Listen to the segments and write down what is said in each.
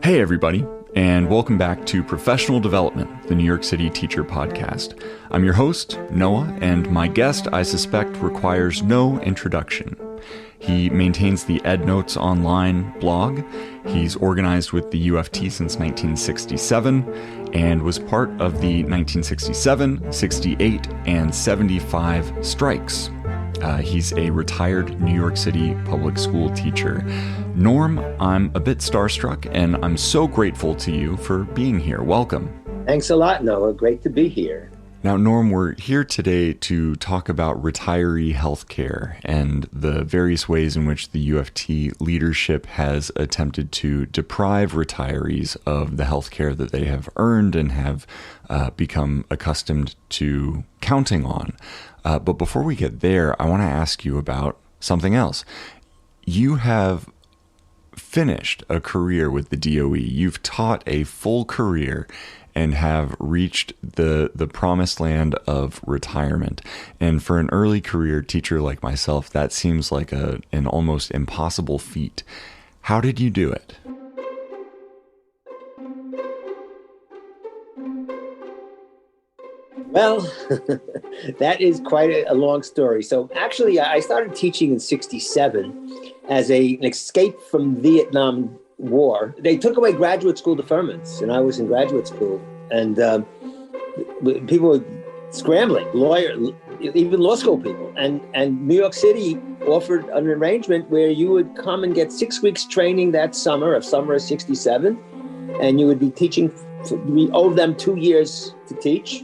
Hey, everybody, and welcome back to Professional Development, the New York City Teacher Podcast. I'm your host, Noah, and my guest, I suspect, requires no introduction. He maintains the EdNotes Online blog. He's organized with the UFT since 1967 and was part of the 1967, 68, and 75 strikes. He's a retired New York City public school teacher. Norm, I'm a bit starstruck, and I'm so grateful to you for being here. Welcome. Thanks a lot, Noah. Great to be here. Now, Norm, we're here today to talk about retiree healthcare and the various ways in which the UFT leadership has attempted to deprive retirees of the healthcare that they have earned and have become accustomed to counting on. But before we get there, I want to ask you about something else. You have finished a career with the DOE. You've taught a full career and have reached the promised land of retirement. And for an early career teacher like myself, that seems like an almost impossible feat. How did you do it? Well, that is quite a long story. So actually, I started teaching in 1967 as an escape from Vietnam War. They took away graduate school deferments, and I was in graduate school. And people were scrambling, even law school people. And New York City offered an arrangement where you would come and get 6 weeks training that summer of 1967, and you would be teaching. We owed them 2 years to teach.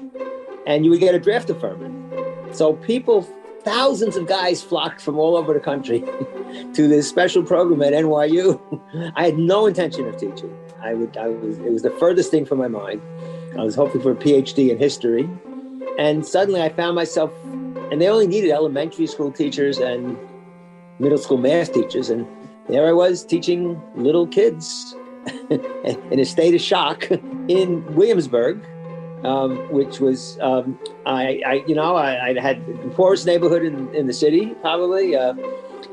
And you would get a draft deferment. So thousands of guys flocked from all over the country to this special program at NYU. I had no intention of teaching. It was the furthest thing from my mind. I was hoping for a PhD in history. And suddenly I found myself, and they only needed elementary school teachers and middle school math teachers. And there I was teaching little kids in a state of shock in Williamsburg. Which was, I had the poorest neighborhood in the city, probably.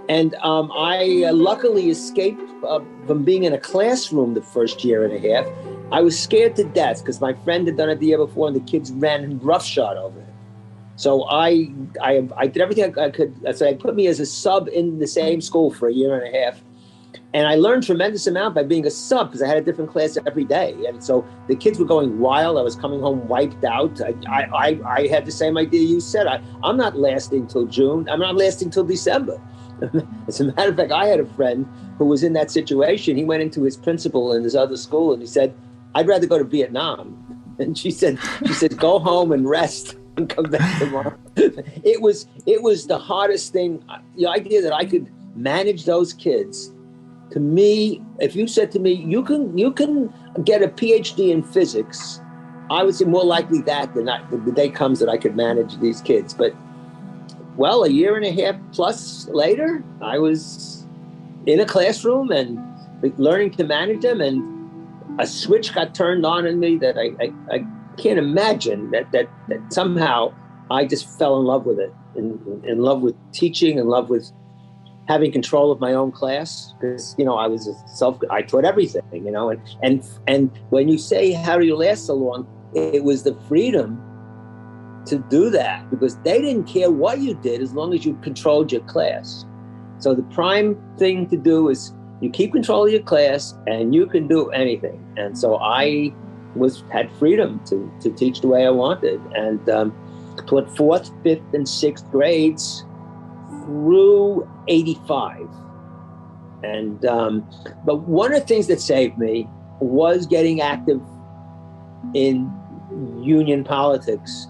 And I luckily escaped from being in a classroom the first year and a half. I was scared to death because my friend had done it the year before and the kids ran roughshod over it. So I did everything I could. So they put me as a sub in the same school for a year and a half. And I learned tremendous amount by being a sub because I had a different class every day. And so the kids were going wild. I was coming home wiped out. I had the same idea you said. I'm not lasting till June. I'm not lasting till December. As a matter of fact, I had a friend who was in that situation. He went into his principal in his other school and he said, I'd rather go to Vietnam. And she said, go home and rest and come back tomorrow. It was the hardest thing. The idea that I could manage those kids. To me, if you said to me, you can get a PhD in physics, I would say more likely that than not, the day comes that I could manage these kids. But, well, a year and a half plus later, I was in a classroom and learning to manage them, and a switch got turned on in me that I can't imagine that somehow I just fell in love with it, in love with teaching, in love with having control of my own class, because I taught everything, and when you say how do you last so long, it was the freedom to do that because they didn't care what you did as long as you controlled your class. So the prime thing to do is you keep control of your class and you can do anything. And so I had freedom to teach the way I wanted, and taught 4th, 5th, and 6th grades through 85. And but one of the things that saved me was getting active in union politics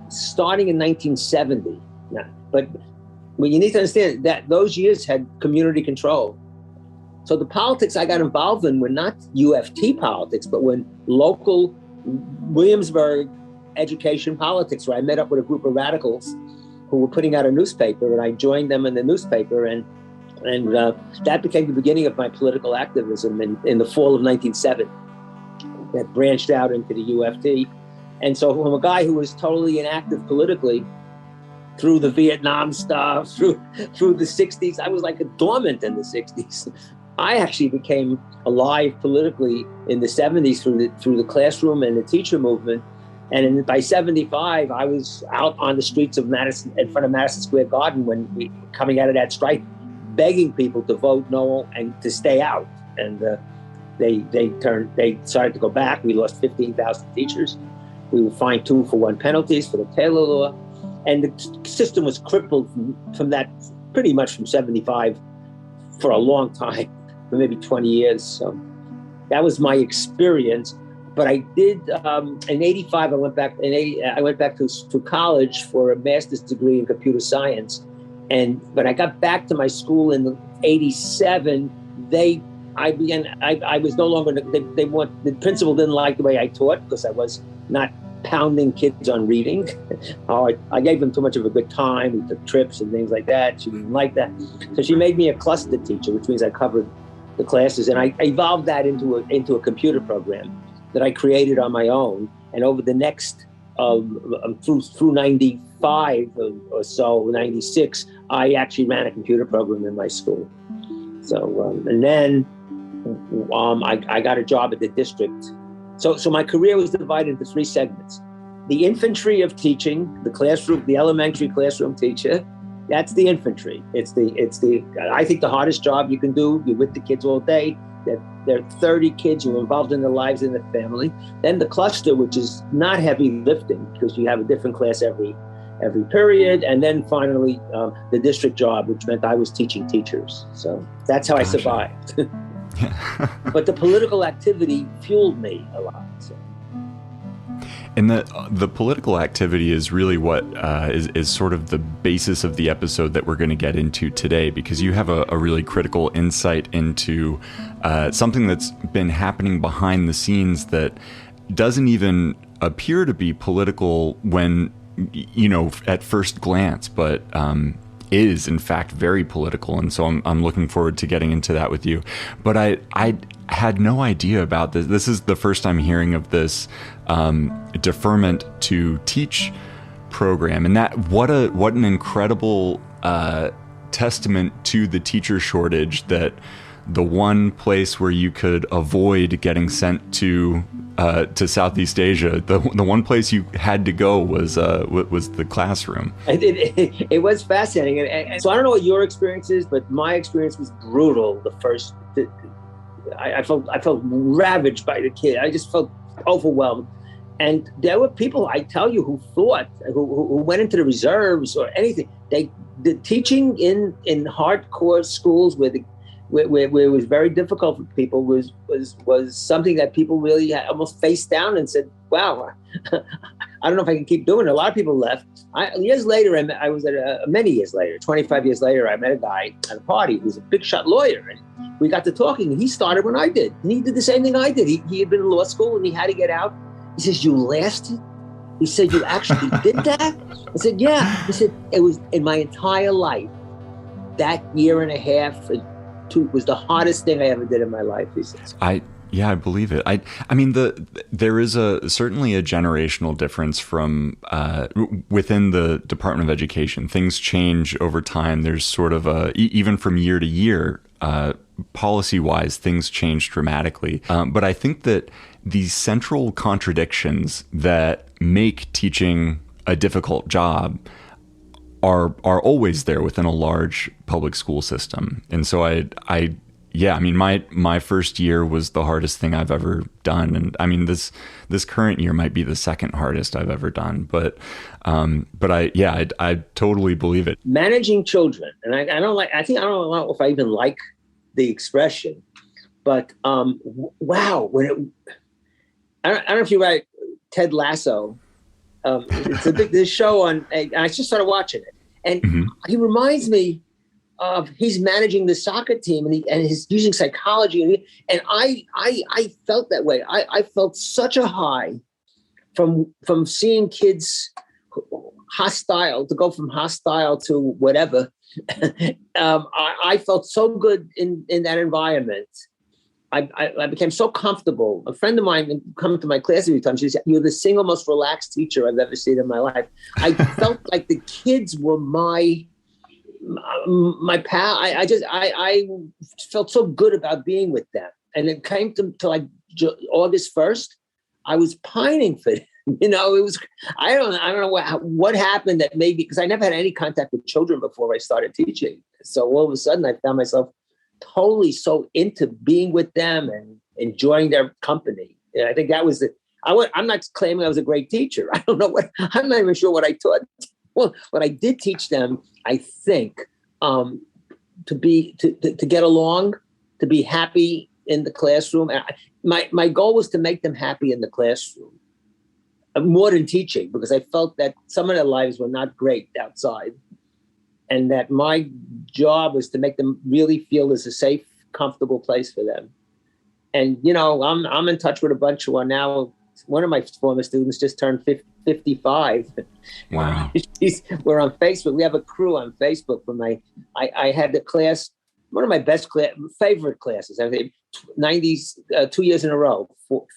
starting in 1970. But you need to understand that those years had community control. So the politics I got involved in were not UFT politics, but when local Williamsburg education politics, where I met up with a group of radicals who were putting out a newspaper, and I joined them in the newspaper, and that became the beginning of my political activism in the fall of 1970. That branched out into the UFT. And so from a guy who was totally inactive politically through the Vietnam stuff, through the 60s, I was like a dormant in the 60s. I actually became alive politically in the 70s through the classroom and the teacher movement. And by 75, I was out on the streets of Madison, in front of Madison Square Garden, when we coming out of that strike, begging people to vote no and to stay out. And they decided to go back. We lost 15,000 teachers. We were fined 2-for-1 penalties for the Taylor law. And the system was crippled from that, pretty much from 75 for a long time, for maybe 20 years. So that was my experience. But I did, in 85, I went back to college for a master's degree in computer science. And when I got back to my school in 87, I was no longer, the principal didn't like the way I taught because I was not pounding kids on reading. I gave them too much of a good time. We took trips and things like that. She didn't like that. So she made me a cluster teacher, which means I covered the classes. And I evolved that into a computer program that I created on my own. And over the next, through 95 or so, 96, I actually ran a computer program in my school. So, and then I got a job at the district. So my career was divided into 3 segments. The infantry of teaching, the elementary classroom teacher, that's the infantry. I think the hardest job you can do. You're with the kids all day. There are 30 kids who are involved in their lives and their family. Then the cluster, which is not heavy lifting because you have a different class every period. And then finally, the district job, which meant I was teaching teachers. So that's how I survived. But the political activity fueled me a lot. So. And the political activity is really what is sort of the basis of the episode that we're going to get into today, because you have a really critical insight into something that's been happening behind the scenes that doesn't even appear to be political when, at first glance, but is in fact very political. And so I'm looking forward to getting into that with you. But I had no idea about this. This is the first time hearing of this deferment to teach program, and that what an incredible testament to the teacher shortage, that the one place where you could avoid getting sent to Southeast Asia, the one place you had to go was the classroom. It was fascinating, and so I don't know what your experience is, but my experience was brutal. I felt ravaged by the kid. I just felt overwhelmed. And there were people, I tell you, who went into the reserves or anything. The teaching in hardcore schools where it was very difficult for people was something that people really almost faced down and said, wow, I don't know if I can keep doing it. A lot of people left. Years later, many years later, 25 years later, I met a guy at a party who was a big shot lawyer. And we got to talking. He started when I did. And he did the same thing I did. He had been in law school and he had to get out. He says, you lasted? He said, you actually did that? I said, yeah. He said, it was in my entire life. That year and a half was the hardest thing I ever did in my life, he says. I believe it. I mean, there is certainly a generational difference from within the Department of Education. Things change over time. There's sort of even from year to year, policy-wise, things change dramatically. But I think that these central contradictions that make teaching a difficult job are always there within a large public school system. And so I mean, my first year was the hardest thing I've ever done. And I mean, this current year might be the second hardest I've ever done. But I totally believe it. Managing children. And I don't know if I even like the expression, but wow. I don't know if you read Ted Lasso. It's this show on, and I just started watching it. And he reminds me of, he's managing the soccer team and he's using psychology. And I felt that way. I felt such a high from seeing kids hostile, to go from hostile to whatever. I felt so good in that environment. I became so comfortable. A friend of mine come to my class every time. She said, "You're the single most relaxed teacher I've ever seen in my life." I felt like the kids were my my pal, I felt so good about being with them. And it came to like August 1st, I was pining for them. It was, I don't know what happened that maybe, because I never had any contact with children before I started teaching. So all of a sudden I found myself totally so into being with them and enjoying their company. And I think that was I'm not claiming I was a great teacher. I'm not even sure what I taught. Well, what I did teach them, I think, to get along, to be happy in the classroom. My goal was to make them happy in the classroom more than teaching, because I felt that some of their lives were not great outside, and that my job was to make them really feel it's a safe, comfortable place for them. And, I'm in touch with a bunch who are now, one of my former students just turned 55. Wow. We're on Facebook. We have a crew on Facebook from I had the class, one of my favorite classes, I think 90s, 2 years in a row,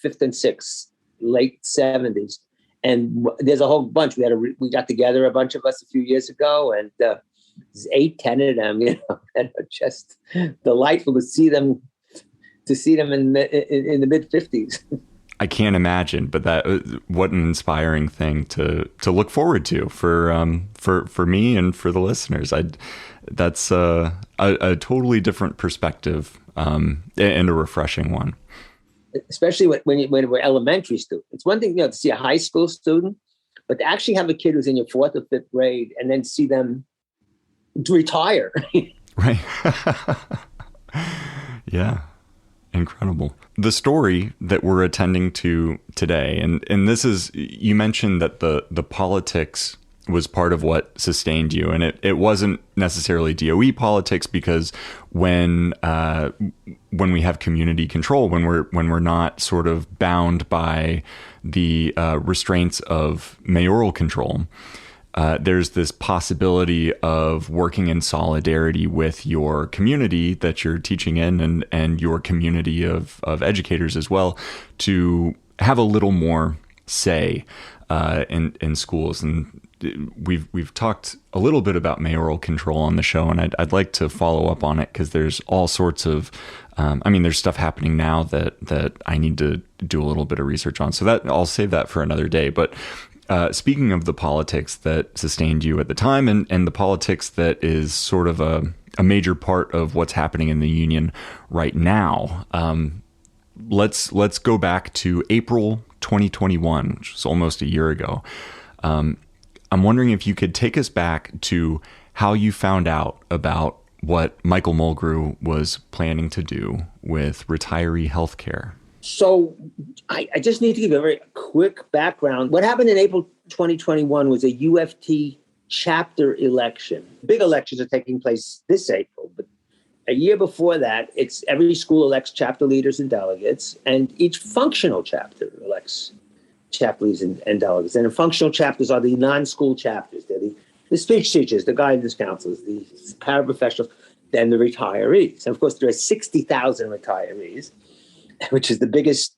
fifth and sixth, late 70s. And there's a whole bunch. We got together, a bunch of us, a few years ago, and there's 8-10 of them, and just delightful to see them in the mid 50s. I can't imagine, but what an inspiring thing to look forward to for me and for the listeners. That's a totally different perspective, and a refreshing one. Especially when we're elementary students. It's one thing, to see a high school student, but to actually have a kid who's in your 4th or 5th grade and then see them retire. Right. Yeah. Incredible. The story that we're attending to today, and this is, you mentioned that the politics was part of what sustained you, and it wasn't necessarily DOE politics, because when we have community control, when we're not sort of bound by the restraints of mayoral control, there's this possibility of working in solidarity with your community that you're teaching in, and your community of educators as well, to have a little more say in schools. And we've talked a little bit about mayoral control on the show, and I'd like to follow up on it, because there's all sorts of there's stuff happening now that I need to do a little bit of research on. So that I'll save that for another day. But speaking of the politics that sustained you at the time, and the politics that is sort of a major part of what's happening in the union right now, let's go back to April 2021, which was almost a year ago. I'm wondering if you could take us back to how you found out about what Michael Mulgrew was planning to do with retiree healthcare. So I just need to give a very quick background. What happened in April 2021 was a UFT chapter election. Big elections are taking place this April, but a year before that, it's every school elects chapter leaders and delegates, and each functional chapter elects chapter leaders and delegates. And the functional chapters are the non-school chapters. They're the speech teachers, the guidance counselors, the paraprofessionals, then the retirees. And of course, there are 60,000 retirees, which is the biggest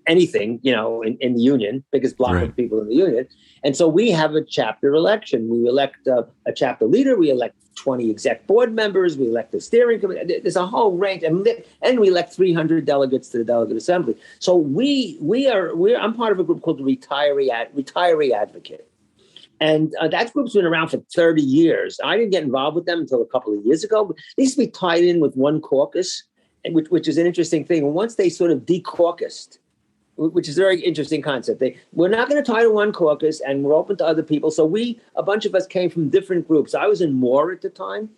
anything, in the union, biggest block Right. of people in the union. And so we have a chapter election. We elect a chapter leader. We elect 20 exec board members. We elect a steering committee. There's a whole range. And we elect 300 delegates to the delegate assembly. So I'm part of a group called the Retiree Advocate. And that group's been around for 30 years. I didn't get involved with them until a couple of years ago. They used to be tied in with one caucus, which is an interesting thing. And once they sort of decaucused, which is a very interesting concept. We're not going to tie to one caucus, and we're open to other people. So a bunch of us came from different groups. I was in Moore at the time,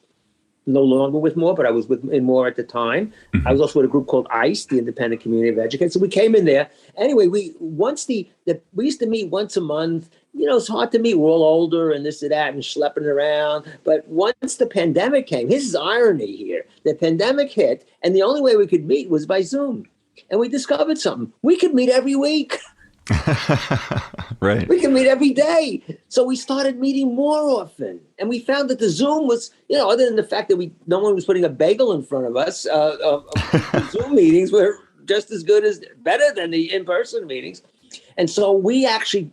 no longer with Moore, but I was in Moore at the time. Mm-hmm. I was also with a group called ICE, the Independent Community of Educators. So we came in there. Anyway, we used to meet once a month. It's hard to meet. We're all older and this and that and schlepping around. But once the pandemic came, this is irony here. The pandemic hit, and the only way we could meet was by Zoom. And we discovered something. We could meet every week. Right. We can meet every day. So we started meeting more often. And we found that the Zoom was, other than the fact that no one was putting a bagel in front of us, the Zoom meetings were just as good better than the in-person meetings. And so we actually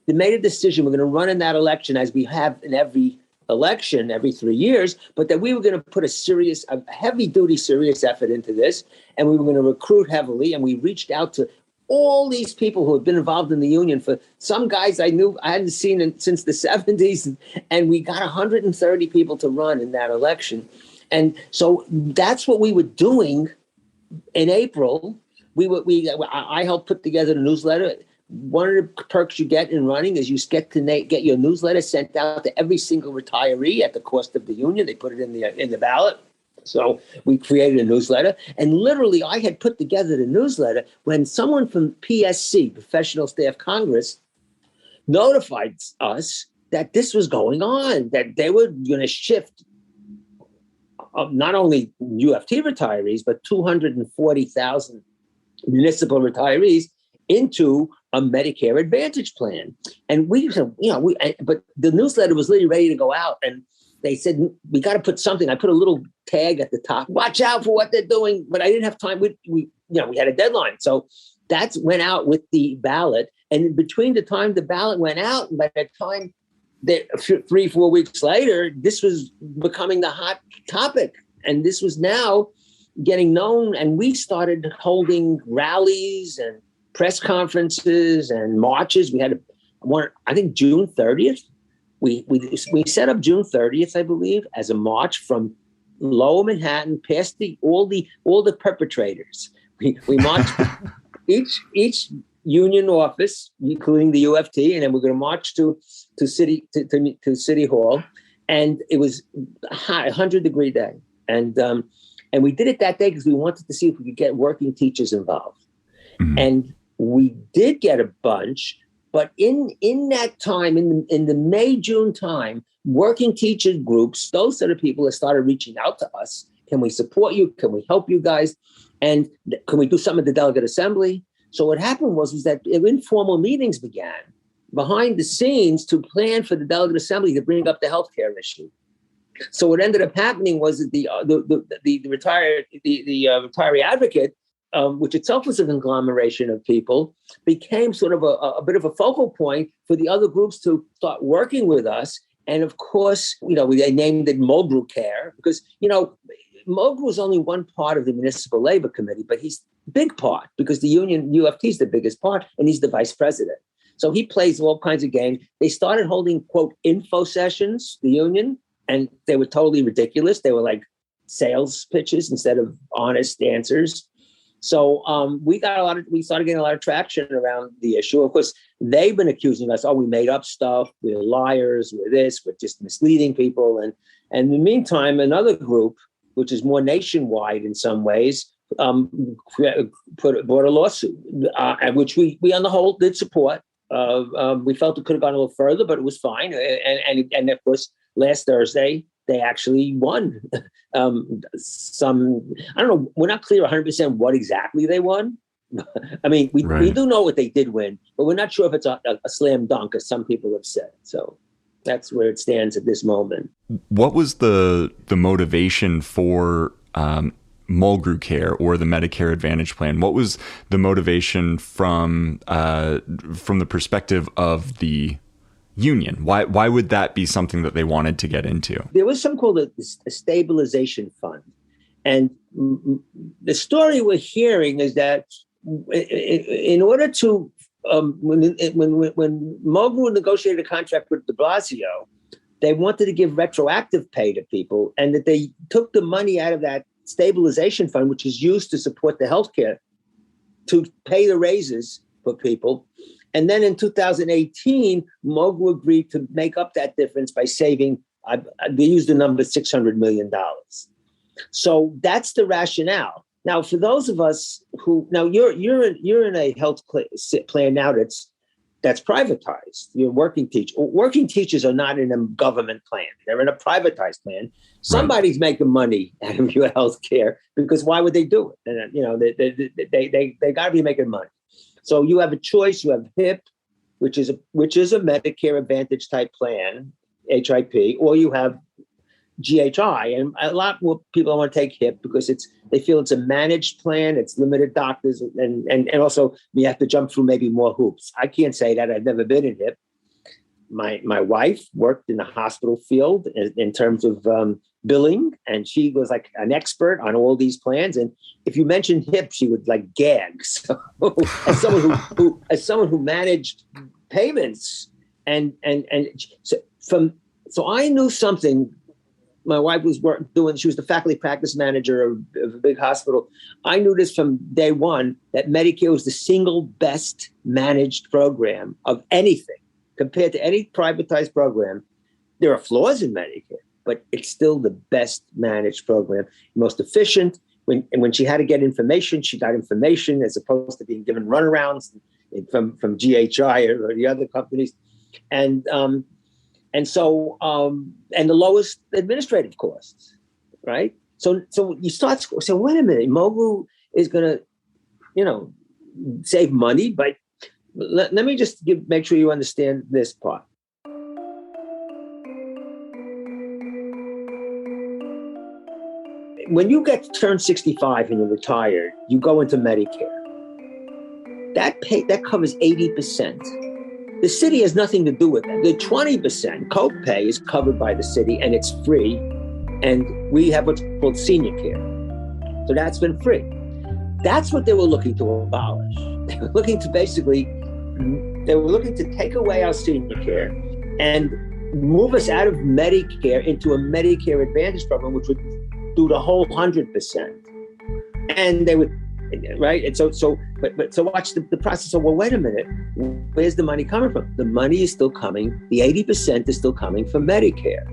made a decision. We're going to run in that election as we have in every election every 3 years, but that we were going to put a heavy-duty, serious effort into this, and we were going to recruit heavily, and we reached out to all these people who had been involved in the union. For some guys I hadn't seen since the 70s, and we got 130 people to run in that election. And so that's what we were doing in April. I helped put together the newsletter. One of the perks you get in running is you get your newsletter sent out to every single retiree at the cost of the union. They put it in the ballot. So we created a newsletter, and literally I had put together the newsletter when someone from PSC, Professional Staff Congress, notified us that this was going on, that they were going to shift not only UFT retirees, but 240,000 municipal retirees into a Medicare Advantage plan. And we said, but the newsletter was literally ready to go out, and they said, we got to put something. I put a little tag at the top, watch out for what they're doing. But I didn't have time. We had a deadline. So that went out with the ballot. And between the time the ballot went out and by the time 3-4 weeks later, this was becoming the hot topic. And this was now getting known. And we started holding rallies and press conferences and marches. We had one, I think June 30th. We set up June 30th, I believe, as a march from Lower Manhattan past all the perpetrators. We marched each union office, including the UFT, and then we're going to march to City Hall. And it was a hot 100-degree day, and we did it that day because we wanted to see if we could get working teachers involved, and we did get a bunch. But in that time, in the May-June time, working teacher groups, those are the people that started reaching out to us. Can we support you? Can we help you guys? And can we do something at the delegate assembly? So what happened was that informal meetings began behind the scenes to plan for the delegate assembly to bring up the healthcare issue. So what ended up happening was that the retiree advocate, which itself was a conglomeration of people, became sort of a bit of a focal point for the other groups to start working with us. And of course, they named it Mulgrewcare because, Mulgrew is only one part of the Municipal Labor Committee, but he's a big part because the union UFT is the biggest part and he's the vice president. So he plays all kinds of games. They started holding, quote, info sessions, the union, and they were totally ridiculous. They were like sales pitches instead of honest answers. So we started getting a lot of traction around the issue. Of course, they've been accusing us, we made up stuff, we're liars, we're just misleading people. And in the meantime, another group, which is more nationwide in some ways, brought a lawsuit, which we on the whole did support. We felt it could have gone a little further, but it was fine. And of course, last Thursday, they actually won. I don't know. We're not clear 100% what exactly they won. I mean, we do know what they did win, but we're not sure if it's a slam dunk, as some people have said. So that's where it stands at this moment. What was the motivation for Mulgrewcare or the Medicare Advantage plan? What was the motivation from the perspective of the union? Why would that be something that they wanted to get into? There was something called a stabilization fund. And the story we're hearing is that in order to, when Mulgrew negotiated a contract with de Blasio, they wanted to give retroactive pay to people, and that they took the money out of that stabilization fund, which is used to support the healthcare, to pay the raises for people. And then in 2018, Mulgrew agreed to make up that difference by saving, they used the number $600 million. So that's the rationale. Now, for those of us who, now you're in a health plan now that's privatized. You're working teacher. Working teachers are not in a government plan. They're in a privatized plan. Somebody's making money out of your health care, because why would they do it? And, they got to be making money. So you have a choice. You have HIP, which is a Medicare Advantage type plan, HIP, or you have GHI. And a lot more people don't want to take HIP because they feel it's a managed plan. It's limited doctors, and also you have to jump through maybe more hoops. I can't say that. I've never been in HIP. my wife worked in the hospital field in terms of billing, and she was like an expert on all these plans. And if you mentioned HIP, she would like gag. So as someone who managed payments, and so I knew something. My wife was she was the faculty practice manager of a big hospital. I knew this from day one, that Medicare was the single best managed program of anything compared to any privatized program. There are flaws in Medicare, but it's still the best managed program, most efficient. When she had to get information, she got information as opposed to being given runarounds from GHI or the other companies. And the lowest administrative costs, right? So you start so wait a minute, Mulgrew is going to, save money, but let me just make sure you understand this part. When you turn 65 and you're retired, you go into Medicare. That covers 80%. The city has nothing to do with that. The 20% copay is covered by the city and it's free. And we have what's called senior care. So that's been free. That's what they were looking to abolish. They were looking to take away our senior care and move us out of Medicare into a Medicare Advantage program, which would do the whole 100%. And they would, right? And so watch the process. So, well, wait a minute, where's the money coming from? The money is still coming. The 80% is still coming from Medicare.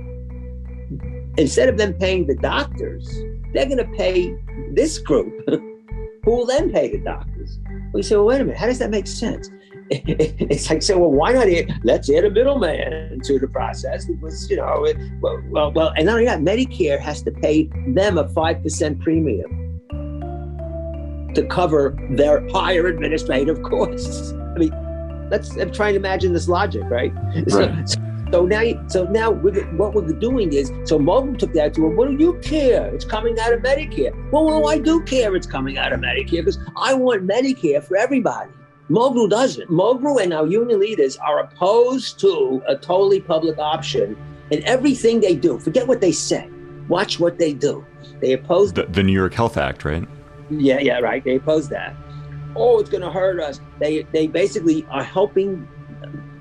Instead of them paying the doctors, they're going to pay this group, who will then pay the doctors. We say, well, wait a minute, how does that make sense? It's like, well, why not let's add a middleman to the process? Because, and not only that, Medicare has to pay them a 5% premium to cover their higher administrative costs. I mean, I'm trying to imagine this logic, right? Right. So now what we're doing is, so Mulgrew took that to, well, what do you care? It's coming out of Medicare. Well, I do care it's coming out of Medicare because I want Medicare for everybody. Mulgrew doesn't. Mulgrew and our union leaders are opposed to a totally public option in everything they do. Forget what they say. Watch what they do. They oppose the New York Health Act, right? Yeah, right. They oppose that. Oh, it's going to hurt us. They basically are helping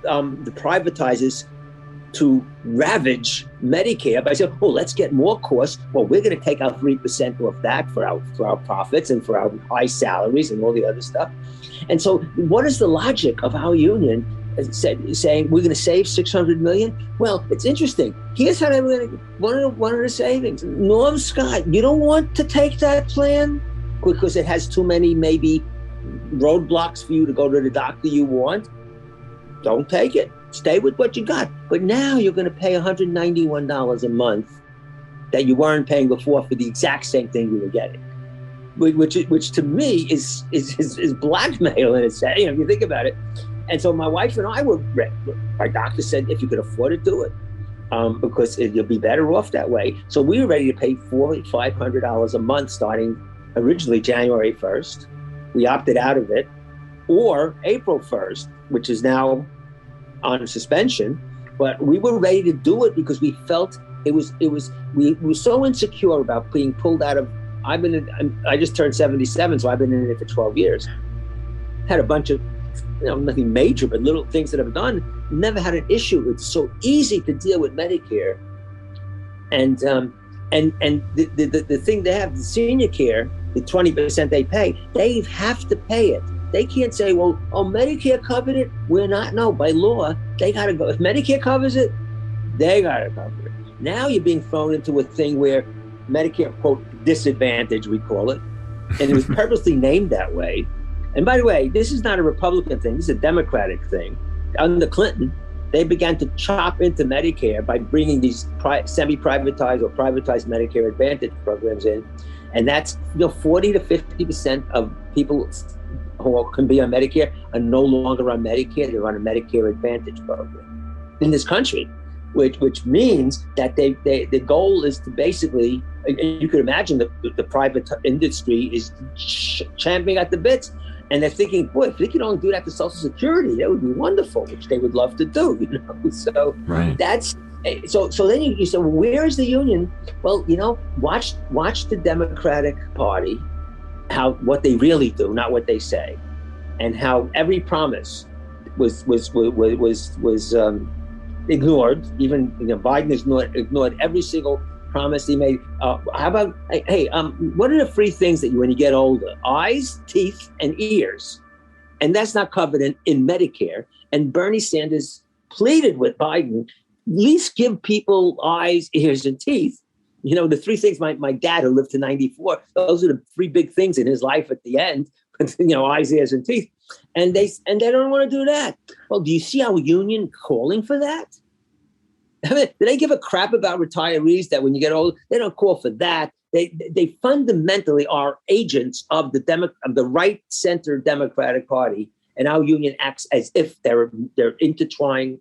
the privatizers to ravage Medicare by saying, oh, let's get more costs. Well, we're going to take out 3% off that for our profits and for our high salaries and all the other stuff. And so what is the logic of our union saying we're going to save $600 million? Well, it's interesting. Here's how one of the savings. Norm Scott, you don't want to take that plan because it has too many maybe roadblocks for you to go to the doctor you want. Don't take it. Stay with what you got. But now you're going to pay $191 a month that you weren't paying before for the exact same thing you were getting, which to me is blackmail in a sense. If you think about it. And so my wife and I our doctor said, if you could afford it, do it, because you'll be better off that way. So we were ready to pay $4,500 a month starting originally January 1st. We opted out of it, or April 1st, which is now on suspension, but we were ready to do it because we felt we were so insecure about being pulled out of. I just turned 77, so I've been in it for 12 years. Had a bunch of, nothing major, but little things that I've done. Never had an issue. It's so easy to deal with Medicare, and the thing they have, the senior care, the 20% they pay, they have to pay it. They can't say, well, Medicare covered it. We're not. No, by law, they got to go. If Medicare covers it, they got to cover it. Now you're being thrown into a thing where Medicare, quote, disadvantage, we call it. And it was purposely named that way. And by the way, this is not a Republican thing. This is a Democratic thing. Under Clinton, they began to chop into Medicare by bringing these semi-privatized or privatized Medicare Advantage programs in. And that's 40 to 50% of people who can be on Medicare are no longer on Medicare. They're on a Medicare Advantage program in this country, which means that the goal is to basically, you could imagine the private industry is champing at the bits. And they're thinking, boy, if they could only do that to Social Security, that would be wonderful, which they would love to do, So right. that's so then you say, well, where is the union? Well, watch the Democratic Party, what they really do, not what they say, and how every promise was ignored. Even Biden ignored every single promise he made. How about, hey, what are the three things that when you get older? Eyes, teeth, and ears. And that's not covered in Medicare. And Bernie Sanders pleaded with Biden, at least give people eyes, ears, and teeth. The three things my dad, who lived to 94, those are the three big things in his life at the end, eyes, ears, and teeth. And they don't want to do that. Well, do you see our union calling for that? I mean, do they give a crap about retirees that when you get old, they don't call for that? They fundamentally are agents of the right center Democratic Party, and our union acts as if they're intertwined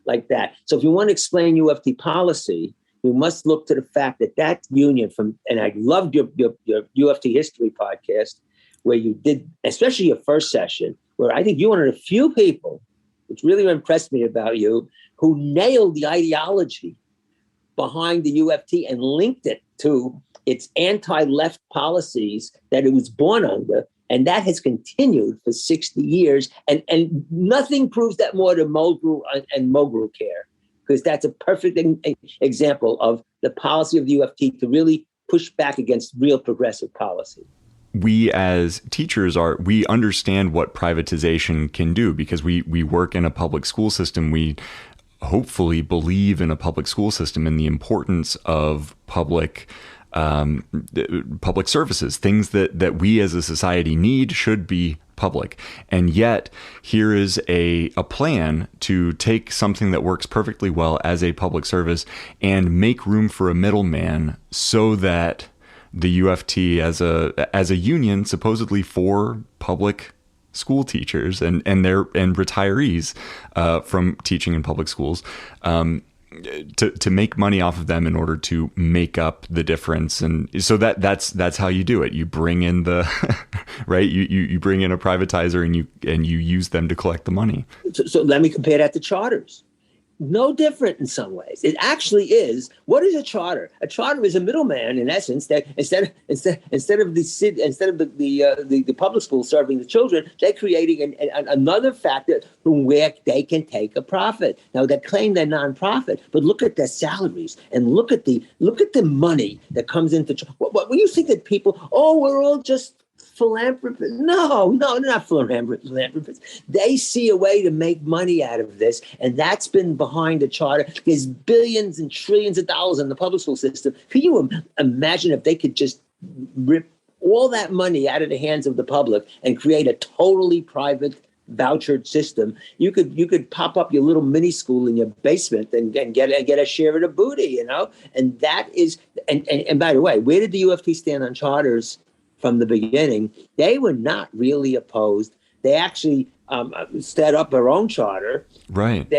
like that. So if you want to explain UFT policy, we must look to the fact that union and I loved your UFT history podcast, where you did, especially your first session, where I think you're one of the few people, which really impressed me about you, who nailed the ideology behind the UFT and linked it to its anti-left policies that it was born under. And that has continued for 60 years. And nothing proves that more than Mulgrewcare, because that's a perfect example of the policy of the UFT to really push back against real progressive policy. We as teachers we understand what privatization can do because we work in a public school system. We hopefully believe in a public school system and the importance of public services, things that we as a society need should be public. And yet here is a plan to take something that works perfectly well as a public service and make room for a middleman so that the UFT as a union supposedly for public school teachers and retirees from teaching in public schools to make money off of them in order to make up the difference. And so that's how you do it. You bring in the right. You bring in a privatizer and you use them to collect the money. So let me compare that to charters. No different in some ways. It actually is. What is a charter? A charter is a middleman, in essence, that instead of the public school serving the children, they're creating another factor from where they can take a profit. Now they claim they're nonprofit, but look at their salaries and look at the money that comes into. What when you think that people, we're all just philanthropists. No, they're not philanthropists. They see a way to make money out of this, and that's been behind the charter. There's billions and trillions of dollars in the public school system. Can you imagine if they could just rip all that money out of the hands of the public and create a totally private vouchered system? You could pop up your little mini school in your basement and get a share of the booty, And that is and by the way, where did the UFT stand on charters? From the beginning, they were not really opposed. They actually set up their own charter. Right.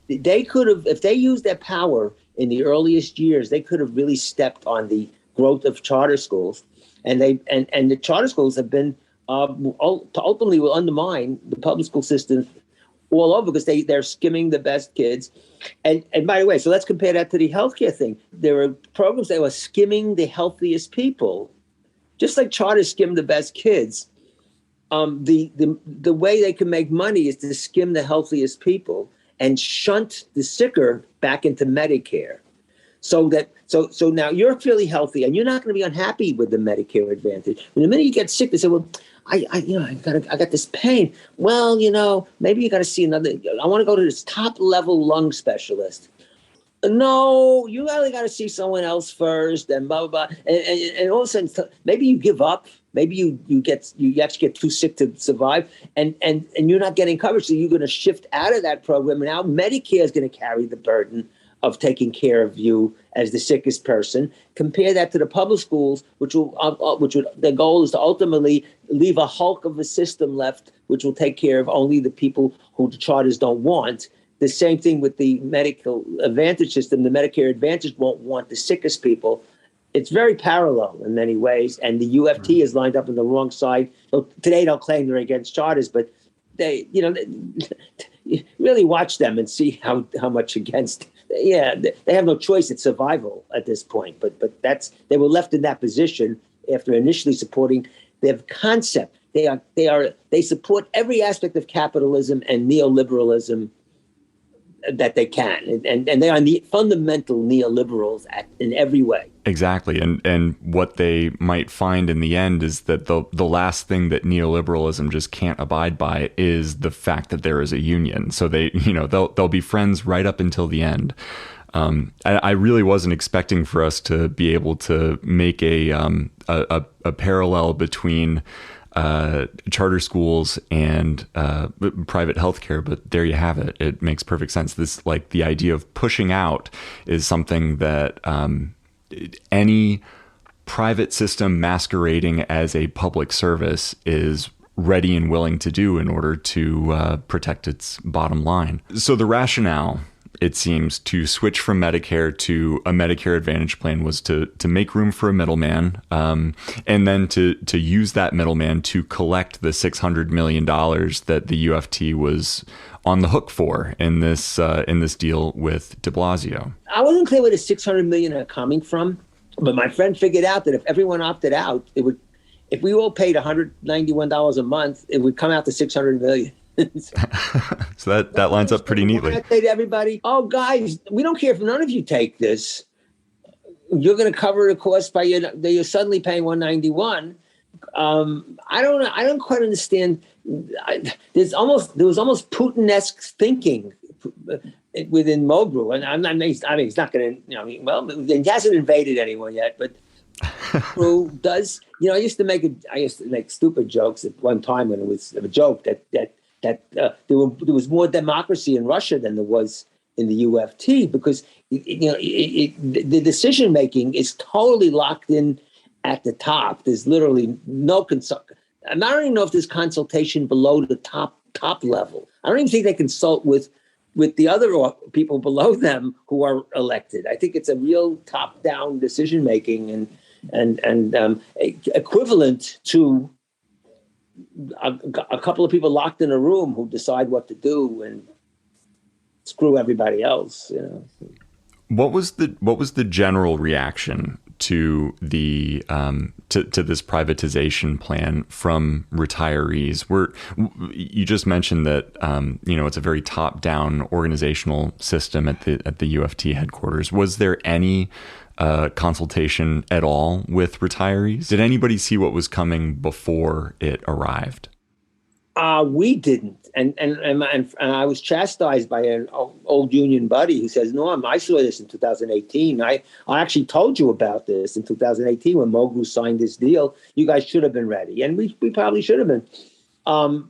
They could have, if they used their power in the earliest years, they could have really stepped on the growth of charter schools. And the charter schools have been ultimately will undermine the public school system all over because they're skimming the best kids. And by the way, so let's compare that to the healthcare thing. There were programs that were skimming the healthiest people. Just like charters skim the best kids, the way they can make money is to skim the healthiest people and shunt the sicker back into Medicare. So now you're fairly healthy and you're not going to be unhappy with the Medicare Advantage. When the minute you get sick, they say, well, I got this pain. Well, maybe you got to see another. I want to go to this top level lung specialist. No, you really got to see someone else first, and blah blah blah. And all of a sudden, maybe you give up. Maybe you actually get too sick to survive, and you're not getting coverage. So you're going to shift out of that program. And now Medicare is going to carry the burden of taking care of you as the sickest person. Compare that to the public schools, which their goal is to ultimately leave a hulk of a system left, which will take care of only the people who the charters don't want. The same thing with the medical advantage system. The Medicare Advantage won't want the sickest people. it's very parallel in many ways. And the UFT is lined up on the wrong side. So today they'll claim they're against charters, but they, they really watch them and see how much against. Yeah, they have no choice. It's survival at this point. But they were left in that position after initially supporting their concept. They support every aspect of capitalism and neoliberalism that they can, and they are fundamental neoliberals in every way. Exactly, and what they might find in the end is that the last thing that neoliberalism just can't abide by is the fact that there is a union. So they'll be friends right up until the end. I really wasn't expecting for us to be able to make a parallel between charter schools and private healthcare, but there you have it. It makes perfect sense. This, like, the idea of pushing out is something that any private system masquerading as a public service is ready and willing to do in order to protect its bottom line. So the rationale, it seems, to switch from Medicare to a Medicare Advantage plan was to make room for a middleman, and then to use that middleman to collect the $600 million that the UFT was on the hook for in this deal with de Blasio. I wasn't clear where the $600 million are coming from, but my friend figured out that if everyone opted out, it would. If we all paid $191 a month, it would come out to $600 million. So that lines up pretty neatly. I say to everybody, "Oh, guys, we don't care if none of you take this. You're going to cover the cost by you're suddenly paying $191." I don't quite understand. There was almost Putin-esque thinking within Mulgrew, and he's not going to. He hasn't invaded anyone yet, but who does? I used to make stupid jokes at one time when it was a joke that there was more democracy in Russia than there was in the UFT, because the decision making is totally locked in at the top. There's literally no consult. I don't even know if there's consultation below the top level. I don't even think they consult with the other people below them who are elected. I think it's a real top-down decision making and equivalent to a couple of people locked in a room who decide what to do and screw everybody else. What was the general reaction to the to this privatization plan from retirees? You just mentioned that it's a very top-down organizational system at the UFT headquarters. Was there any consultation at all with retirees? Did anybody see what was coming before it arrived? We didn't, and I was chastised by an old union buddy who says, "Norm, I saw this in 2018. I actually told you about this in 2018 when Mulgrew signed this deal. You guys should have been ready," and we probably should have been.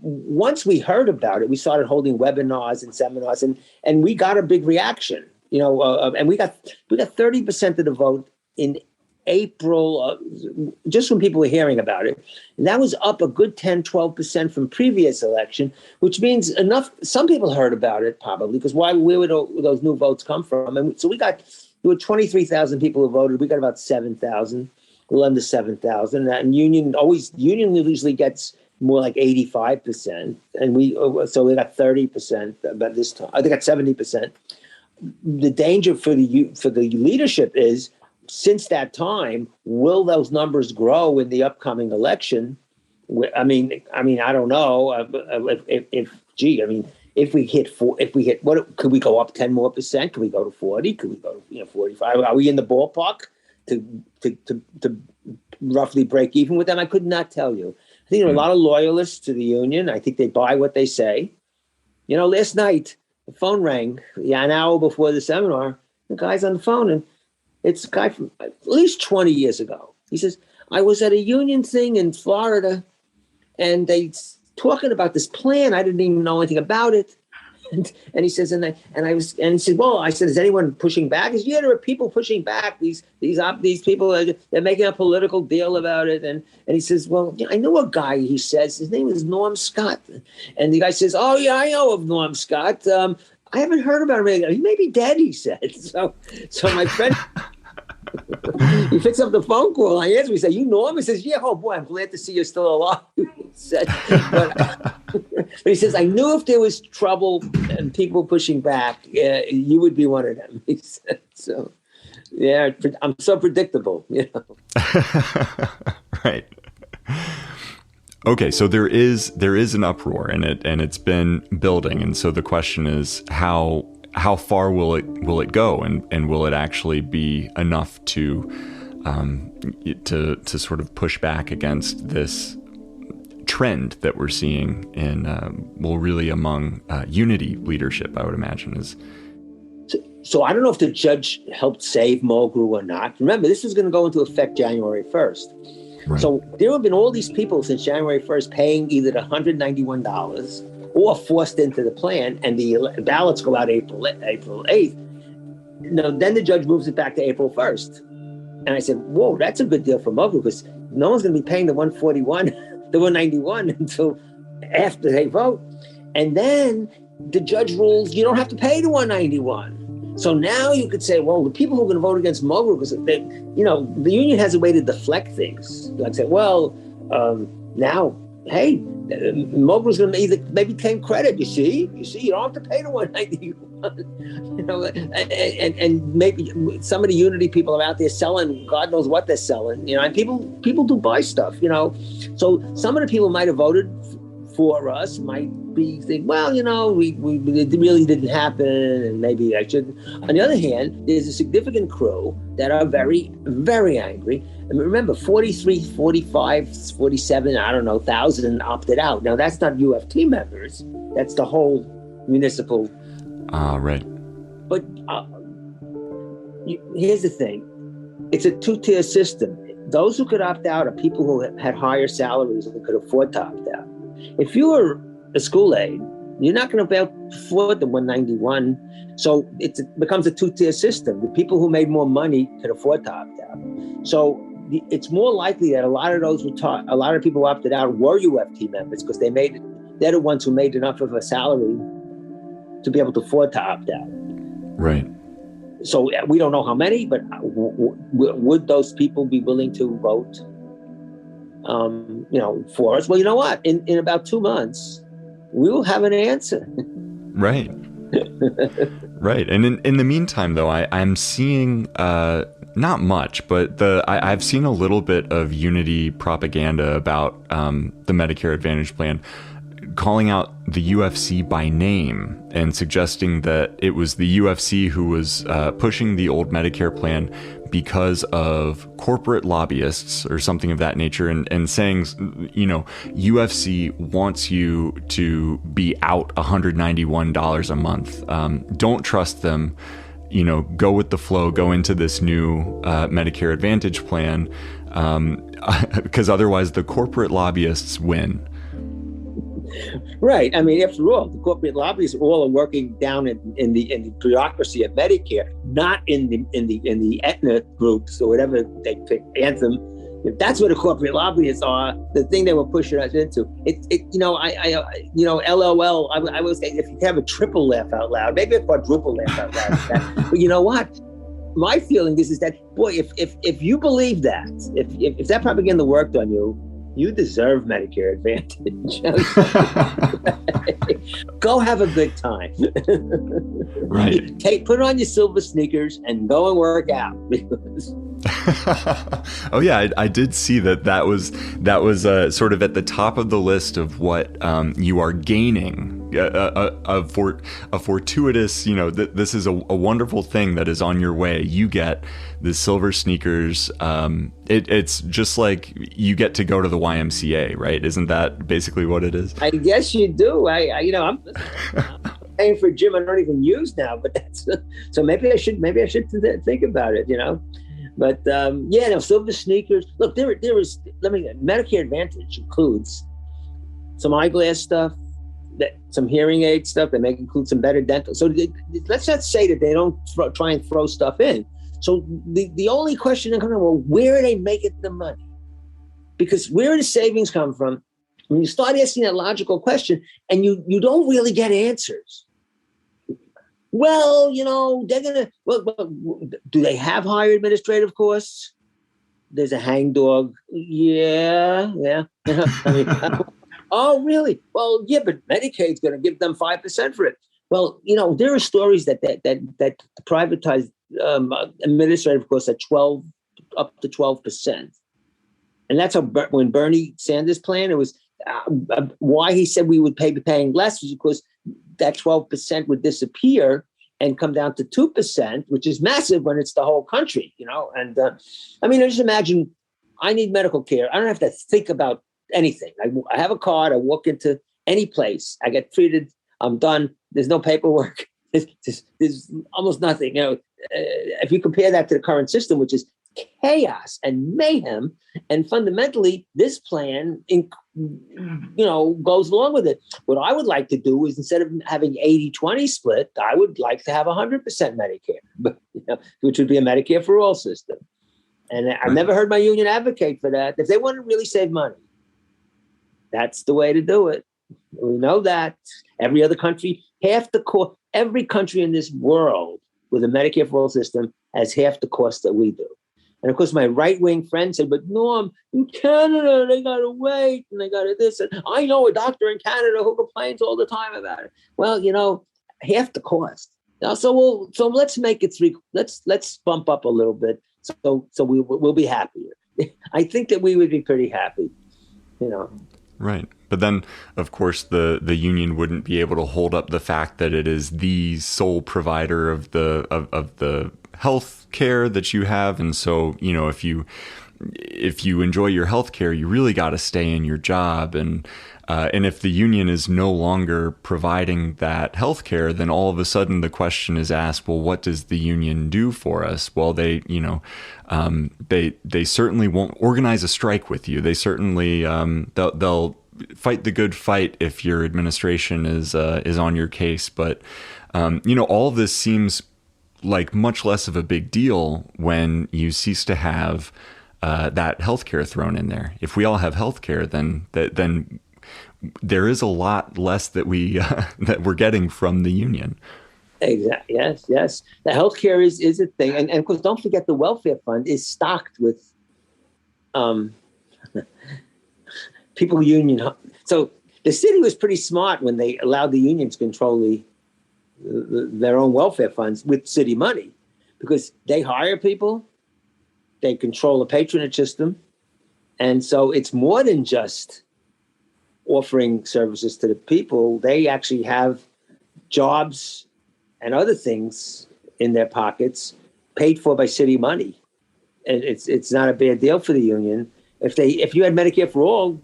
Once we heard about it, we started holding webinars and seminars, and we got a big reaction. And we got 30% of the vote in April, just when people were hearing about it. And that was up a good 10-12% from previous election, which means enough. Some people heard about it probably, because where would those new votes come from? And so there were 23,000 people who voted. We got about 7,000, a little under 7,000. And union usually gets more like 85%. And we got 30%, but this time they got 70%. The danger for the leadership is, since that time, will those numbers grow in the upcoming election? I mean, I don't know. If we hit what, could we go up 10 more percent? Could we go to 40? Could we go to 45? Are we in the ballpark to roughly break even with them? I could not tell you. I think there are a lot of loyalists to the union. I think they buy what they say. Last night the phone rang an hour before the seminar. The guy's on the phone, and it's a guy from at least 20 years ago. He says, "I was at a union thing in Florida, and they talking about this plan. I didn't even know anything about it." And he says, and he said, "Well," I said, "is anyone pushing back?" He said, "Yeah, there are people pushing back. These people they're making a political deal about it." And he says, "Well, I know a guy." He says his name is Norm Scott, and the guy says, "Oh yeah, I know of Norm Scott. I haven't heard about him. He may be dead," he said. So my friend He picks up the phone call. I answer. He said, "You Norm?" He says, "Yeah." "Oh boy, I'm glad to see you're still alive." He said, but he says, "I knew if there was trouble and people pushing back, you would be one of them." He said, "So, yeah, I'm so predictable." Right. Okay, so there is an uproar in it, and it's been building, and so the question is how far will it go, and will it actually be enough to sort of push back against this trend that we're seeing in really among unity leadership, I would imagine is. So I don't know if the judge helped save Mulgrew or not. Remember, this was going to go into effect January 1st. Right. So there have been all these people since January 1st paying either the $191 or forced into the plan, and the ballots go out April 8th. Then the judge moves it back to April 1st. And I said, whoa, that's a good deal for Mulgrew, because no one's going to be paying the 141, the 191 until after they vote. And then the judge rules you don't have to pay the 191. So now you could say, well, the people who are going to vote against Mulgrew, because the union has a way to deflect things. Like say, well, now, hey, Mulgrew's going to maybe claim credit. You see, you don't have to pay the 191. And maybe some of the unity people are out there selling, God knows what they're selling. And people do buy stuff. So some of the people might have voted for us might be think, well, it really didn't happen, and maybe I shouldn't. On the other hand, there's a significant crew that are very, very angry. And remember, 43, 45, 47, I don't know, 1,000 opted out. Now, that's not UFT members. That's the whole municipal. Right. But here's the thing. It's a two-tier system. Those who could opt out are people who had higher salaries and could afford to opt out. If you were a school aide, you're not going to be able to afford the 191. So it becomes a two-tier system. The people who made more money could afford to opt out. So it's more likely that a lot of people who opted out were UFT members, because they're the ones who made enough of a salary to be able to afford to opt out. Right. So we don't know how many, but would those people be willing to vote for us? Well, you know what? In about 2 months, we will have an answer. Right. Right. And in the meantime, though, I'm seeing not much, but I've seen a little bit of unity propaganda about the Medicare Advantage plan, calling out the UFC by name and suggesting that it was the UFC who was pushing the old Medicare plan because of corporate lobbyists or something of that nature, and saying, UFC wants you to be out $191 a month. Don't trust them. Go with the flow, go into this new Medicare Advantage plan, because otherwise the corporate lobbyists win. Right. I mean, after all, the corporate lobbyists all are working down in the bureaucracy of Medicare, not in the Aetna groups or whatever they pick, Anthem. If that's where the corporate lobbyists are, the thing they were pushing us into. LOL. I would say if you have a triple laugh out loud, maybe a quadruple laugh out loud. But you know what? My feeling is that, boy, if you believe that, if that propaganda worked on you, you deserve Medicare Advantage. Go have a good time. Right. Put on your silver sneakers and go and work out. Oh yeah, I did see that was sort of at the top of the list of what you are gaining. A fortuitous, this is a wonderful thing that is on your way. You get the silver sneakers. It's just like you get to go to the YMCA, right? Isn't that basically what it is? I guess you do. I'm paying for a gym I don't even use now, but that's so maybe I should think about it, But silver sneakers. Look, there is. Medicare Advantage includes some eyeglass stuff, some hearing aid stuff. They may include some better dental. So let's not say that they don't try and throw stuff in. So the only question that comes up, well, where are they making the money? Because where do the savings come from? When you start asking that logical question, and you don't really get answers. Well, they're gonna. Well, do they have higher administrative costs? There's a hangdog. Yeah, yeah. I mean, oh, really? Well, yeah, but Medicaid's going to give them 5% for it. Well, there are stories that privatized administrative costs at 12 up to 12%, and that's when Bernie Sanders' plan. It was why he said we would be paying less was because that 12% would disappear and come down to 2%, which is massive when it's the whole country, And I mean, just imagine I need medical care. I don't have to think about anything. I have a card. I walk into any place. I get treated. I'm done. There's no paperwork. There's almost nothing. If you compare that to the current system, which is chaos and mayhem, and fundamentally, this plan, goes along with it. What I would like to do is instead of having 80-20 split, I would like to have 100% Medicare, which would be a Medicare for all system. And I've never heard my union advocate for that. If they want to really save money, that's the way to do it. We know that every other country, every country in this world with a Medicare for all system has half the cost that we do. And of course, my right-wing friend said, but Norm, in Canada, they got to wait and they got to this. And I know a doctor in Canada who complains all the time about it. Well, half the cost. So let's make it three. Let's bump up a little bit. So we'll be happier. I think that we would be pretty happy, Right. But then, of course, the union wouldn't be able to hold up the fact that it is the sole provider of the health care that you have. And so, if you enjoy your health care, you really got to stay in your job. And if the union is no longer providing that health care, then all of a sudden the question is asked, well, what does the union do for us? Well, they certainly won't organize a strike with you. They certainly, they'll fight the good fight if your administration is on your case. But, all of this seems like much less of a big deal when you cease to have that healthcare thrown in there. If we all have healthcare, then there is a lot less that we're getting from the union. Exactly. Yes. The healthcare is a thing, and of course, don't forget the welfare fund is stocked with people union. So the city was pretty smart when they allowed the unions to control their own welfare funds with city money, because they hire people, they control the patronage system, and so it's more than just offering services to the people. They actually have jobs and other things in their pockets paid for by city money. And it's not a bad deal for the union. If you had Medicare for all,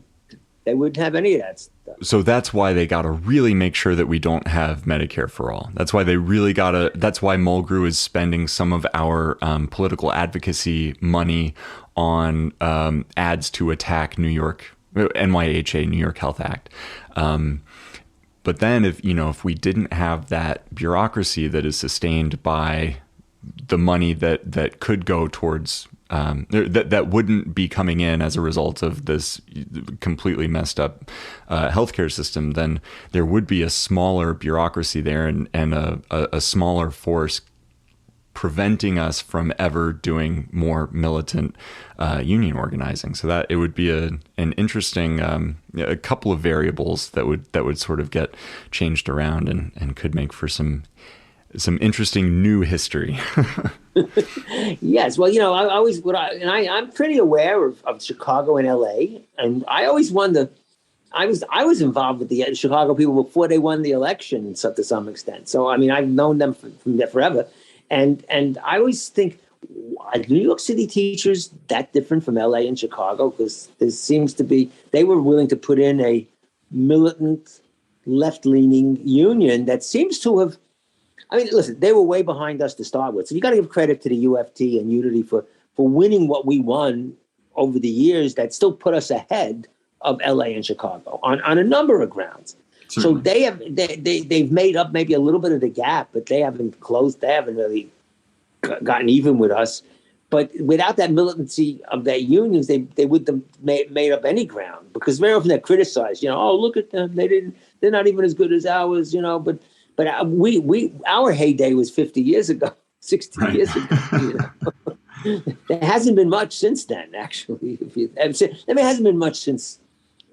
they wouldn't have any of that stuff. So that's why they got to really make sure that we don't have Medicare for all. That's why that's why Mulgrew is spending some of our political advocacy money on ads to attack NYHA, New York Health Act. But then if we didn't have that bureaucracy that is sustained by the money that could go towards that wouldn't be coming in as a result of this completely messed up healthcare system, then there would be a smaller bureaucracy there and a smaller force preventing us from ever doing more militant union organizing. So that it would be an interesting a couple of variables that would sort of get changed around and could make for some interesting new history. Yes, well, I'm pretty aware of Chicago and LA, and I always wonder. I was involved with the Chicago people before they won the election, to some extent. So I mean, I've known them from there forever, and I always think, are New York City teachers that different from LA and Chicago? Because there seems to be they were willing to put in a militant, left-leaning union that seems to have. I mean, listen, they were way behind us to start with. So you got to give credit to the UFT and Unity for winning what we won over the years that still put us ahead of LA and Chicago on a number of grounds. So they've made up maybe a little bit of the gap, but they haven't really gotten even with us. But without that militancy of their unions, they wouldn't have made up any ground, because very often they're criticized. Oh, look at them. They're not even as good as ours, But but our heyday was 50 years ago, 60 years ago. You know? There hasn't been much since then, actually. It hasn't been much since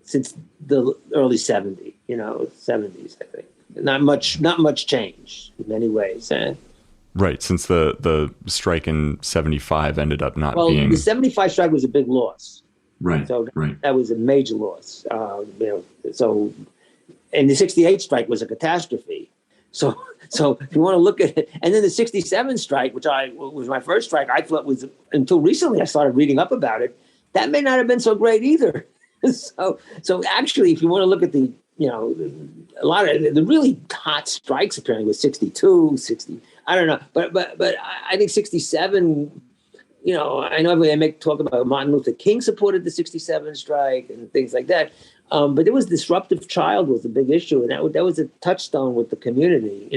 the early 70s, 70s, I think. Not much change in many ways. Right, since the strike in 75 ended up not being... Well, the 75 strike was a big loss. Right, so right. That was a major loss. So, and the 68 strike was a catastrophe. So if you want to look at it, and then the 67 strike, which was my first strike, I thought was, until recently I started reading up about it, that may not have been so great either. So actually, if you want to look at the, a lot of the really hot strikes apparently was 62, 60, I don't know. But I think 67, I know they make talk about Martin Luther King supported the 67 strike and things like that. But there was disruptive child was a big issue. And that was a touchstone with the community,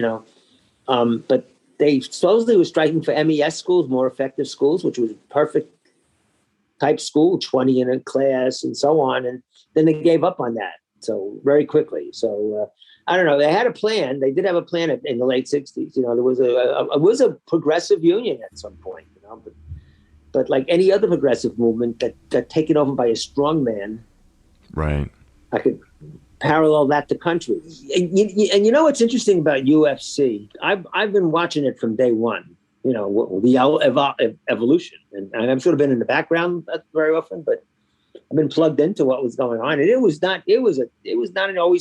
But they supposedly were striking for MES schools, more effective schools, which was perfect type school, 20 in a class and so on. And then they gave up on that. So very quickly. So I don't know. They had a plan. They did have a plan in the late 60s. There was a progressive union at some point, but like any other progressive movement that got taken over by a strong man. Right. I could parallel that to country. And what's interesting about UFC? I've been watching it from day one. The evolution, and I've sort of been in the background very often, but I've been plugged into what was going on, and it was not always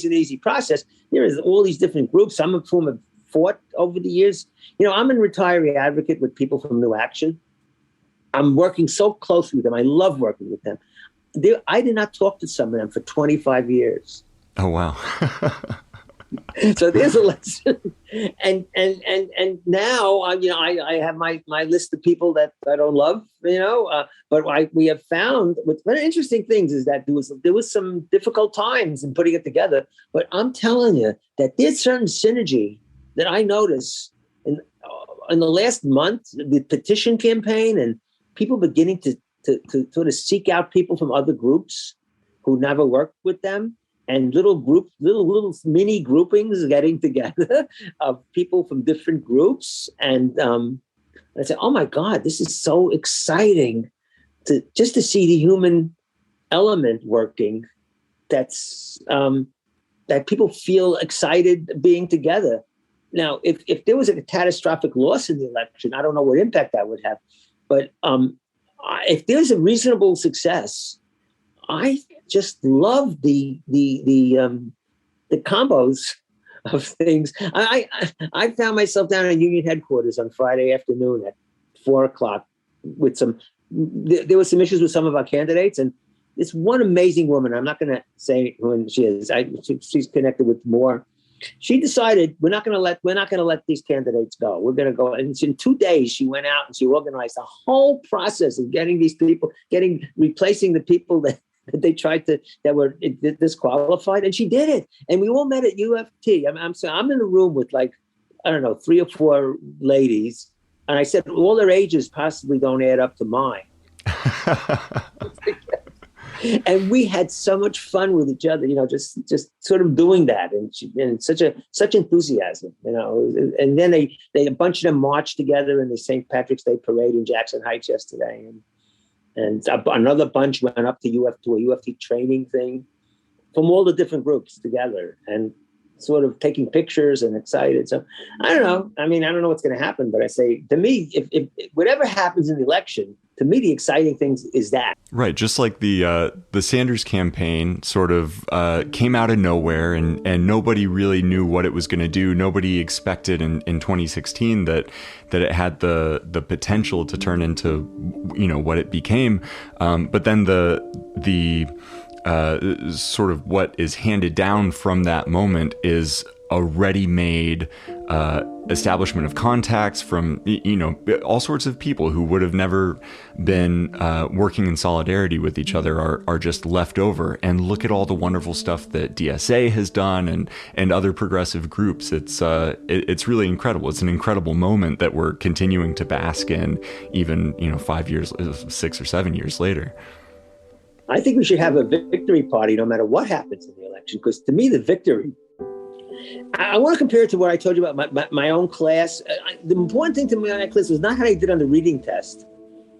an easy process. There is all these different groups, some of whom have fought over the years. I'm a retiree advocate with people from New Action. I'm working so closely with them. I love working with them. I did not talk to some of them for 25 years. Oh, wow. So there's a lesson. And now, I have my list of people that I don't love, but we have found what's very interesting things is that there was some difficult times in putting it together. But I'm telling you that there's certain synergy that I notice in the last month, the petition campaign and people beginning to sort of seek out people from other groups who never worked with them. And little mini groupings getting together of people from different groups. And I said, oh my God, this is so exciting to see the human element working. That people feel excited being together. Now, if there was a catastrophic loss in the election, I don't know what impact that would have. But if there's a reasonable success, I just love the combos of things. I found myself down at union headquarters on Friday afternoon at 4:00 with there were some issues with some of our candidates, and this one amazing woman, I'm not going to say who she is. She's connected with more. She decided we're not going to let these candidates go. We're going to go. And in 2 days, she went out and she organized a whole process of getting these people, replacing the people that were disqualified, and she did it. And we all met at UFT. I'm in a room with 3 or 4 ladies, and I said all their ages possibly don't add up to mine. And we had so much fun with each other, just sort of doing that, and such enthusiasm, And then a bunch of them marched together in the St. Patrick's Day parade in Jackson Heights yesterday, and another bunch went up to a UFT training thing from all the different groups together and sort of taking pictures and excited. So I don't know. I don't know what's going to happen, but I say, to me, if whatever happens in the election, to me, the exciting thing is that. Right. Just like the Sanders campaign sort of came out of nowhere and nobody really knew what it was going to do. Nobody expected in 2016 that it had the potential to turn into, what it became. But then the sort of what is handed down from that moment is a ready-made establishment of contacts from, all sorts of people who would have never been working in solidarity with each other are just left over. And look at all the wonderful stuff that DSA has done and other progressive groups. It's really incredible. It's an incredible moment that we're continuing to bask in, even 5 years, 6 or 7 years later. I think we should have a victory party no matter what happens in the election, because to me, the victory I want to compare it to what I told you about my own class. The important thing to me on that class was not how they did on the reading test,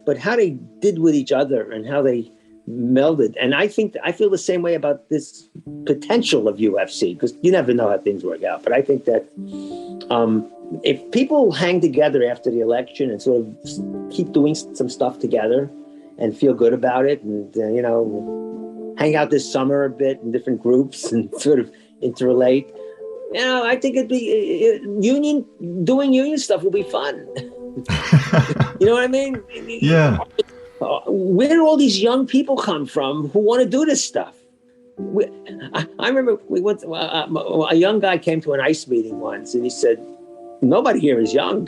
but how they did with each other and how they melded. And I feel the same way about this potential of UFC, because you never know how things work out. But I think that if people hang together after the election and sort of keep doing some stuff together and feel good about it, and hang out this summer a bit in different groups and sort of interrelate, I think doing union stuff will be fun. You know what I mean? Yeah. Where do all these young people come from who want to do this stuff? I remember a young guy came to an ICE meeting once, and he said, "Nobody here is young."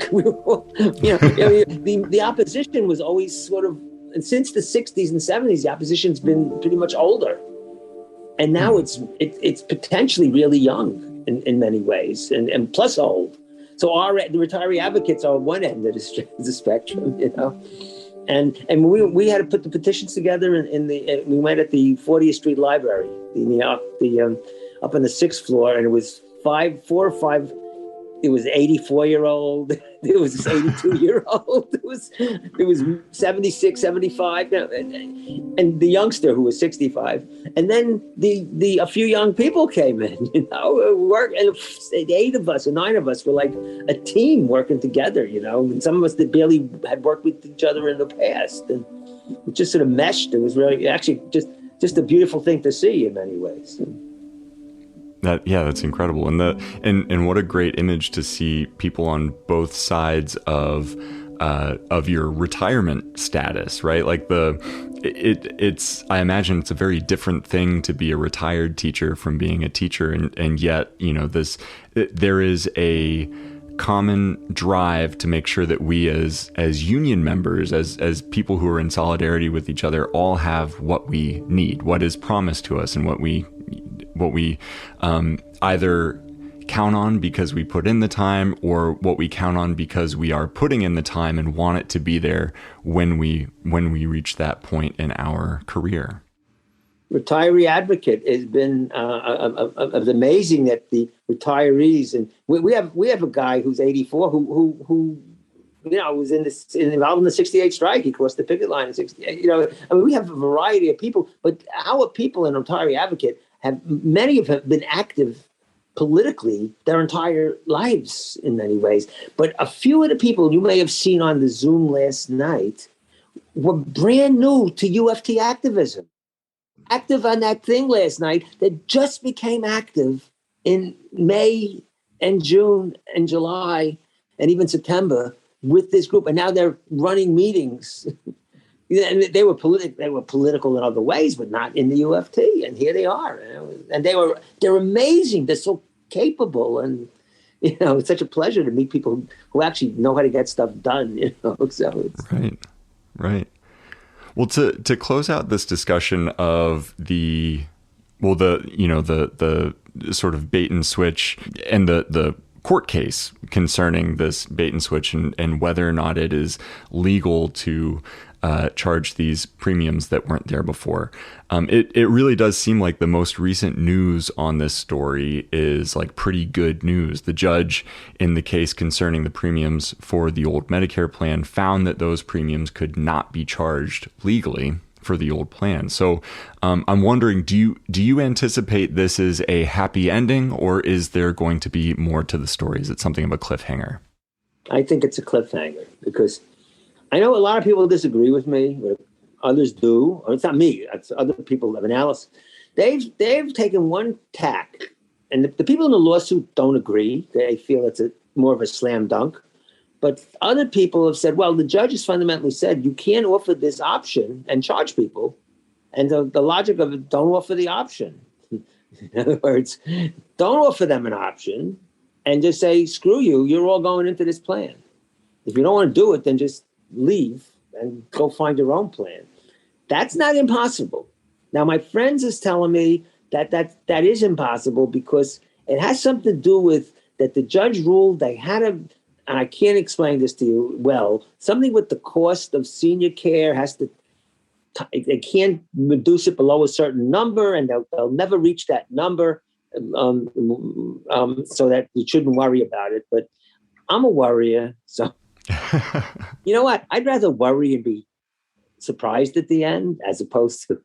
The opposition was always sort of, and since the 60s and 70s, the opposition's been pretty much older, and now it's potentially really young in many ways, and plus old. So the retiree advocates are one end of the spectrum, And we had to put the petitions together we met at the 40th Street Library, up on the 6th floor, and it was 4 or 5. It was 84-year-old. It was 82-year-old. It was 76, 75, and the youngster who was 65. And then a few young people came in, work, and the 8 of us or 9 of us were like a team working together, and some of us that barely had worked with each other in the past, and it just sort of meshed. It was really actually just a beautiful thing to see in many ways. That's incredible. And what a great image to see people on both sides of your retirement status, right? Like it's I imagine it's a very different thing to be a retired teacher from being a teacher, and yet, there is a common drive to make sure that we as union members, as people who are in solidarity with each other, all have what we need, what is promised to us, and what we either count on because we put in the time, or what we count on because we are putting in the time and want it to be there when we reach that point in our career. Retiree advocate has been it's amazing that the retirees, and we have a guy who's 84 who was involved in the 68 strike. He crossed the picket line in 68. We have a variety of people, but our people in retiree advocate many of them have been active politically their entire lives in many ways. But a few of the people you may have seen on the Zoom last night were brand new to UFT activism. Active on that thing last night that just became active in May and June and July and even September with this group. And now they're running meetings. And they were political in other ways, but not in the UFT. And here they are. And they're amazing. They're so capable. And, it's such a pleasure to meet people who actually know how to get stuff done, So it's Right. Well, to close out this discussion of the sort of bait and switch and the court case concerning this bait and switch and whether or not it is legal to charge these premiums that weren't there before. It really does seem like the most recent news on this story is like pretty good news. The judge in the case concerning the premiums for the old Medicare plan found that those premiums could not be charged legally for the old plan. So I'm wondering, do you anticipate this is a happy ending, or is there going to be more to the story? Is it something of a cliffhanger? I think it's a cliffhanger because I know a lot of people disagree with me, but others do. Or it's not me; it's other people of analysis. They've taken one tack, and the people in the lawsuit don't agree. They feel it's more of a slam dunk. But other people have said, well, the judge has fundamentally said you can't offer this option and charge people. And the logic of it, don't offer the option. In other words, don't offer them an option and just say, screw you, you're all going into this plan. If you don't want to do it, then just leave and go find your own plan. That's not impossible. Now, my friends is telling me that is impossible because it has something to do with that the judge ruled they had to, and I can't explain this to you well, something with the cost of senior care they can't reduce it below a certain number, and they'll never reach that number. so that you shouldn't worry about it. But I'm a worrier, so you know what? I'd rather worry and be surprised at the end as opposed to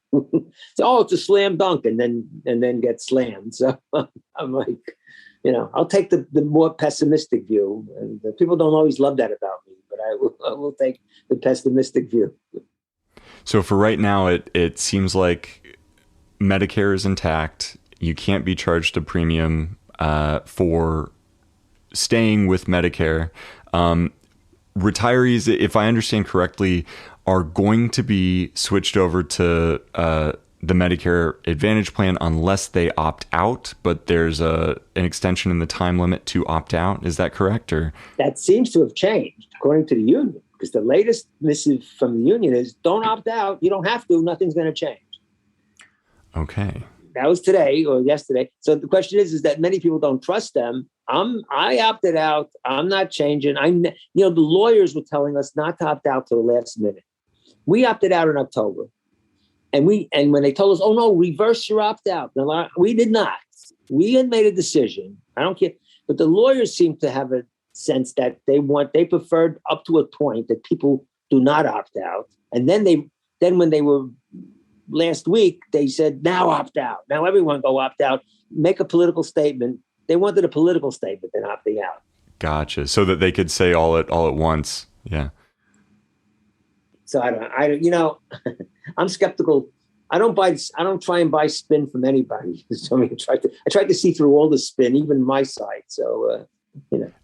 oh, it's a slam dunk and then get slammed. So I'm like, I'll take the more pessimistic view, and people don't always love that about me, but I will take the pessimistic view. So for right now, it seems like Medicare is intact. You can't be charged a premium for staying with Medicare. Retirees, if I understand correctly, are going to be switched over to the Medicare Advantage plan unless they opt out, but there's an extension in the time limit to opt out. Is that correct? Or that seems to have changed according to the union, because the latest missive from the union is don't opt out. You don't have to. Nothing's going to change. Okay. That was today or yesterday. So the question is that many people don't trust them. I opted out. I'm not changing. The lawyers were telling us not to opt out till the last minute. We opted out in October, and when they told us, "Oh no, reverse your opt out," we did not. We had made a decision. I don't care, but the lawyers seem to have a sense that they preferred up to a point that people do not opt out, and then when they were last week, they said now opt out. Now everyone go opt out. Make a political statement. They wanted a political statement than opting out. Gotcha. So that they could say all at once. Yeah. So I'm skeptical. I don't try and buy spin from anybody. So I tried to see through all the spin, even my side. So,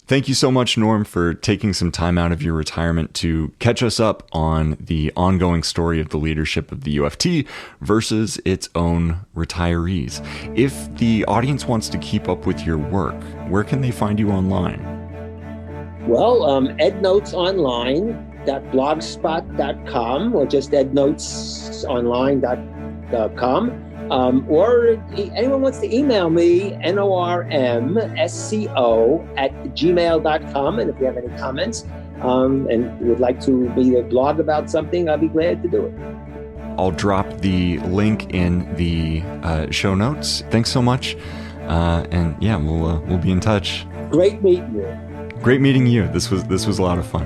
Thank you so much, Norm, for taking some time out of your retirement to catch us up on the ongoing story of the leadership of the UFT versus its own retirees. If the audience wants to keep up with your work, where can they find you online? Well, ednotesonline.blogspot.com or just ednotesonline.com. Or anyone wants to email me, normsco@gmail.com. And if you have any comments and would like to be a blog about something, I'll be glad to do it. I'll drop the link in the show notes. Thanks so much. And yeah, we'll be in touch. Great meeting you. Great meeting you. This was a lot of fun.